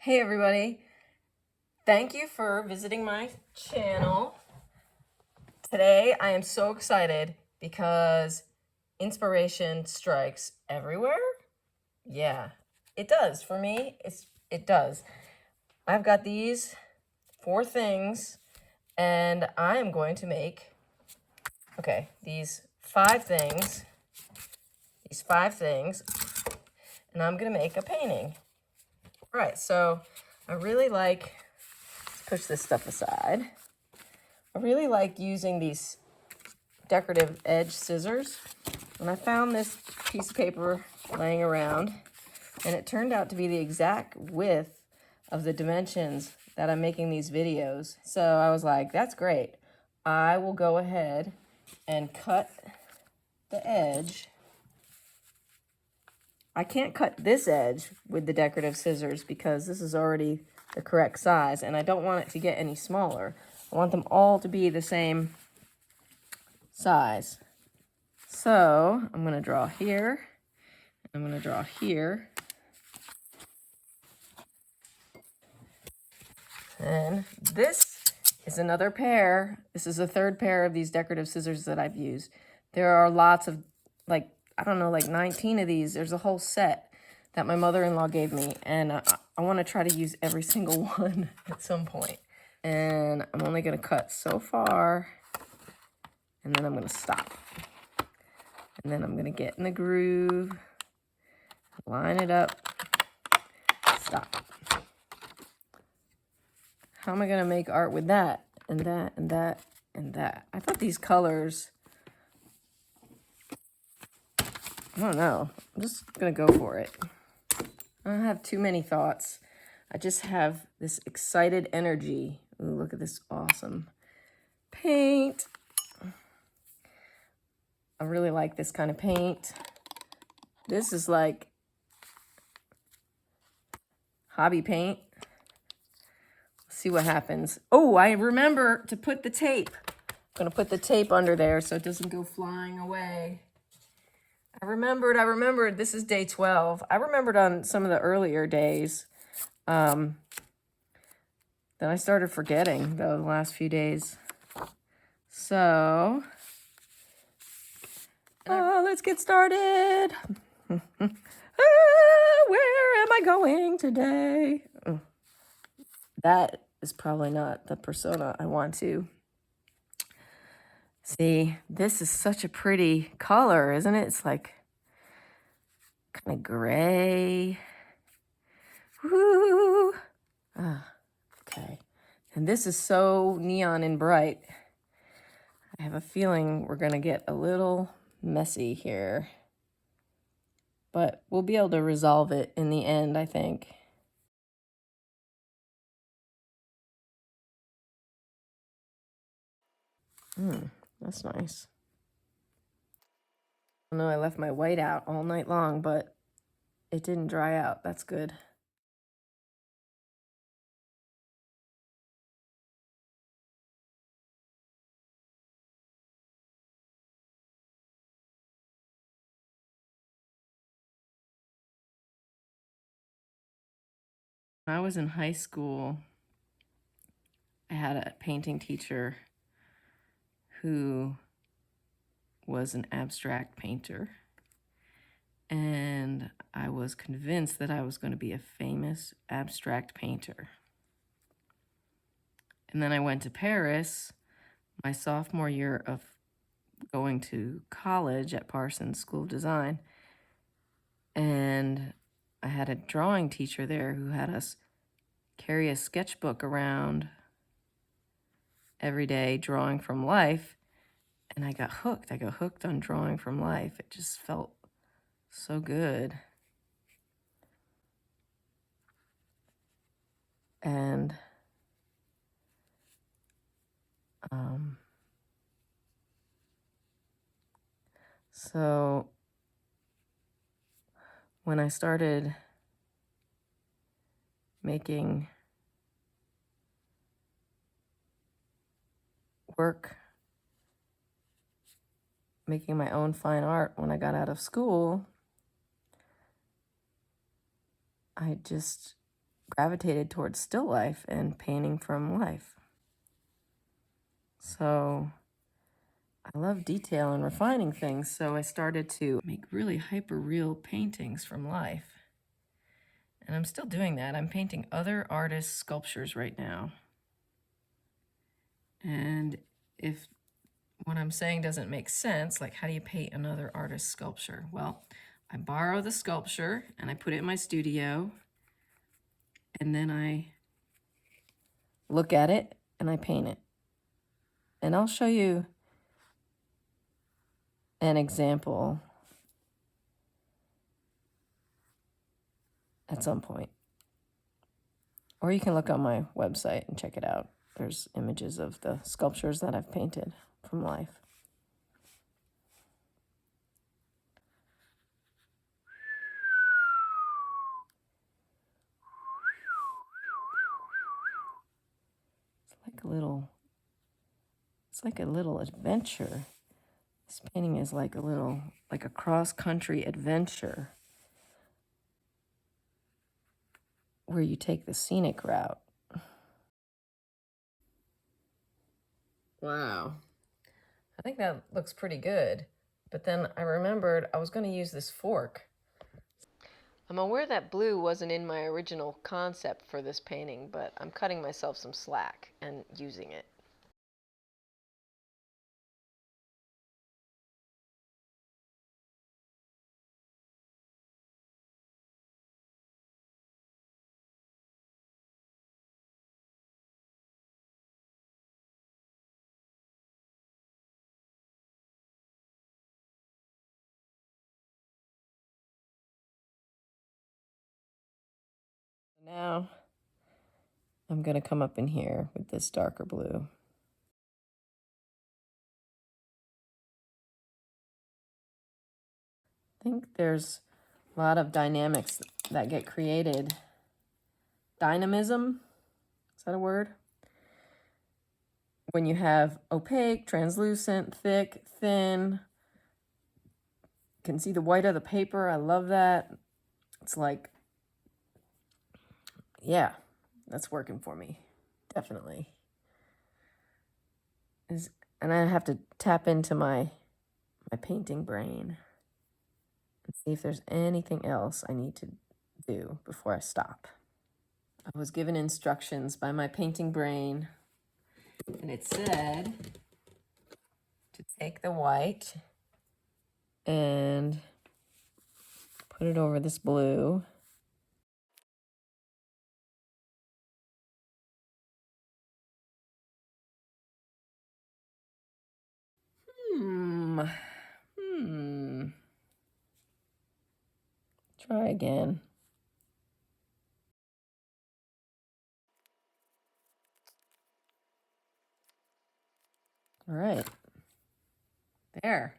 Hey everybody, thank you for visiting my channel. Today I am so excited because inspiration strikes everywhere. Yeah, it does for me. It does. I've got these 4 things and I am going to make these 5 things. And I'm going to make a painting. All right, so I really like, let's push this stuff aside. I really like using these decorative edge scissors. And I found this piece of paper laying around, and it turned out to be the exact width of the dimensions that I'm making these videos. So I was like, that's great. I will go ahead and cut the edge. I can't cut this edge with the decorative scissors because this is already the correct size, and I don't want it to get any smaller. I want them all to be the same size. So I'm going to draw here, I'm going to draw here, and this is another pair. This is the 3rd pair of these decorative scissors that I've used. There are lots of, like 19 of these. There's a whole set that my mother-in-law gave me, and I want to try to use every single one at some point. And I'm only going to cut so far, and then I'm going to stop. And then I'm going to get in the groove, line it up, stop. How am I going to make art with that, and that, and that, and that? I thought these colors, I don't know. I'm just going to go for it. I don't have too many thoughts. I just have this excited energy. Ooh, look at this awesome paint. I really like this kind of paint. This is like hobby paint. Let's see what happens. Oh, I remember to put the tape. I'm going to put the tape under there so it doesn't go flying away. I remembered. This is day 12. I remembered on some of the earlier days. Then I started forgetting, though, the last few days. So, let's get started. Where am I going today? That is probably not the persona I want to. See, this is such a pretty color, isn't it? It's like kind of gray. Woo! Okay. And this is so neon and bright. I have a feeling we're going to get a little messy here. But we'll be able to resolve it in the end, I think. That's nice. I know I left my white out all night long, but it didn't dry out. That's good. When I was in high school, I had a painting teacher who was an abstract painter. And I was convinced that I was going to be a famous abstract painter. And then I went to Paris my sophomore year of going to college at Parsons School of Design. And I had a drawing teacher there who had us carry a sketchbook around every day, drawing from life. And I got hooked. I got hooked on drawing from life. It just felt so good. And so when I started making my own fine art when I got out of school, I just gravitated towards still life and painting from life. So I love detail and refining things, so I started to make really hyper-real paintings from life. And I'm still doing that. I'm painting other artists' sculptures right now. And if what I'm saying doesn't make sense, like how do you paint another artist's sculpture? Well, I borrow the sculpture and I put it in my studio, and then I look at it and I paint it. And I'll show you an example at some point. Or you can look on my website and check it out. There's images of the sculptures that I've painted from life. It's like a little adventure. This painting is like a cross-country adventure where you take the scenic route. Wow. I think that looks pretty good. But then I remembered I was going to use this fork. I'm aware that blue wasn't in my original concept for this painting, but I'm cutting myself some slack and using it. Now I'm going to come up in here with this darker blue. I think there's a lot of dynamics that get created. Dynamism, is that a word? When you have opaque, translucent, thick, thin, you can see the white of the paper. I love that. It's like, yeah, that's working for me, definitely. And I have to tap into my painting brain and see if there's anything else I need to do before I stop. I was given instructions by my painting brain, and it said to take the white and put it over this blue. Try again. All right. There.